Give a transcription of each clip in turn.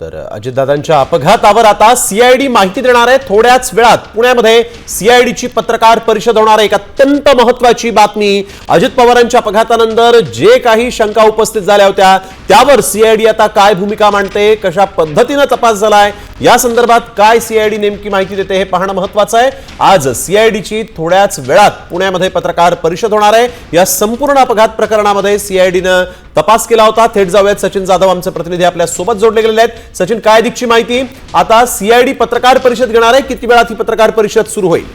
तर अजितदादांच्या अपघातावर आता सीआयडी माहिती देणार आहे थोड्याच वेळात। पुण्यामध्ये सीआयडीची पत्रकार परिषद होणार आहे। एक अत्यंत महत्त्वाची बातमी, अजित पवारांच्या अपघातानंतर जे काही शंका उपस्थित झाल्या होत्या त्यावर सीआयडी आता काय भूमिका मांडते, कशा पद्धतीने तपास झालाय, या संदर्भात काय सीआयडी नेमकी माहिती देते हे पाहणं महत्त्वाचं आहे। आज सीआयडीची थोड्याच वेळात पुण्यामध्ये पत्रकार परिषद होणार आहे। या संपूर्ण अपघात प्रकरणामध्ये सीआयडीने तपास केला होता। थेट जाऊयात, सचिन जाधव आमचे प्रतिनिधी आपल्या सोबत जोडले गेलेले आहेत। सचिन, काय अधिकची माहिती? आता सीआयडी पत्रकार परिषद घेणार आहे, किती वेळात ही पत्रकार परिषद सुरू होईल?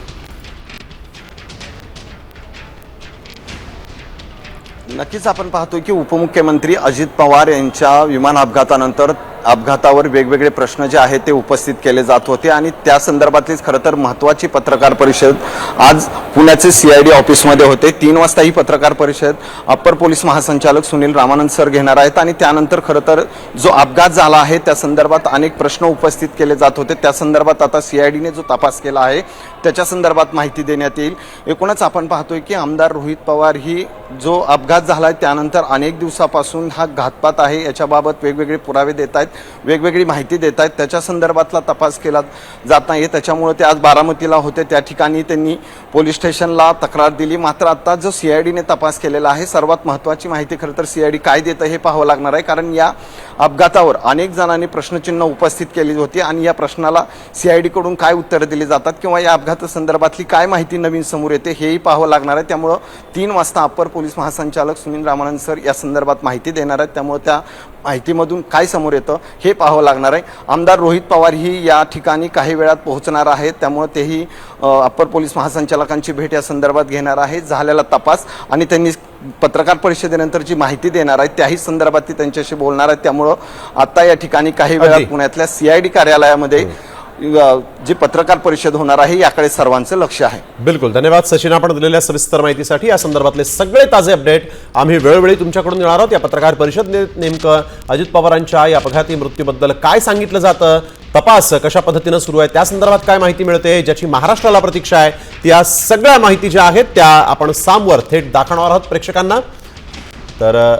नक्कीच आपण पाहतोय की उपमुख्यमंत्री अजित पवार यांच्या विमान अपघातानंतर अपघातावर वेगवेगळे प्रश्न जे आहेत ते उपस्थित केले जात होते आणि त्या संदर्भातलीच खरं तर महत्त्वाची पत्रकार परिषद आज पुण्याचे सीआयडी ऑफिसमध्ये होते। 3 वाजता ही पत्रकार परिषद अप्पर पोलीस महासंचालक सुनील रामानंद सर घेणार आहेत आणि त्यानंतर खरं तर जो अपघात झाला आहे त्या संदर्भात अनेक प्रश्न उपस्थित केले जात होते। त्या संदर्भात आता सीआयडीने जो तपास केला आहे त्याच्या संदर्भात माहिती देण्यात येईल। एकूणच आपण पाहतोय की आमदार रोहित पवार ही जो अपघात झाला त्यानंतर अनेक दिवसापासून हा घातपात आहे याच्याबाबत वेगवेगळे पुरावे देत आहेत, वेगवेगळी माहिती देत आहेत, त्याच्या संदर्भातला तपास केला जात नाही। त्याच्यामुळे ते आज बारामतीला होते, त्या ठिकाणी त्यांनी पोलीस स्टेशनला तक्रार दिली। मात्र आता जो सीआयडीने तपास केलेला आहे, सर्वात महत्त्वाची माहिती खरं तर सीआयडी काय देतं हे पाहावं लागणार आहे, कारण या अपघातावर अनेक जणांनी प्रश्नचिन्ह उपस्थित केली होती आणि या प्रश्नाला सीआयडीकडून काय उत्तरं दिली जातात किंवा या अपघातासंदर्भातली काय माहिती नवीन समोर येते हेही पाहावं लागणार आहे। त्यामुळं 3 वाजता अप्पर पोलीस महासंचालक सुनील रामानंद सर या संदर्भात माहिती देणार आहेत, त्यामुळे त्या माहितीमधून काय समोर येतं हे पाहावं लागणार आहे। आमदार रोहित पवार ही या ठिकाणी काही वेळात पोहोचणार आहेत, त्यामुळे तेही अप्पर पोलीस महासंचालकांची भेट या संदर्भात घेणार आहेत, झालेला तपास आणि त्यांनी पत्रकार परिषदेनंतर जी माहिती देणार आहे त्याही संदर्भात ती त्यांच्याशी बोलणार आहेत। त्यामुळं आता या ठिकाणी काही वेळात पुण्यातल्या सीआयडी कार्यालयामध्ये जी पत्रकार परिषद होणार आहे याकडे सर्वांचं लक्ष आहे। बिलकुल, धन्यवाद सचिन, आपण दिलेल्या सविस्तर माहितीसाठी। या संदर्भातले सगळे ताजे अपडेट आम्ही वेळोवेळी तुमच्याकडून देणार आहोत। या पत्रकार परिषद नेमकं अजित पवारांच्या या अपघाती मृत्यूबद्दल काय सांगितलं जातं, तपास कशा पद्धतीने सुरू आहे, त्या संदर्भात काय माहिती मिळते, ज्याची महाराष्ट्राला प्रतीक्षा आहे, त्या सगळ्या माहिती ज्या आहेत त्या आपण सामवर थेट दाखवणार आहोत प्रेक्षकांना। तर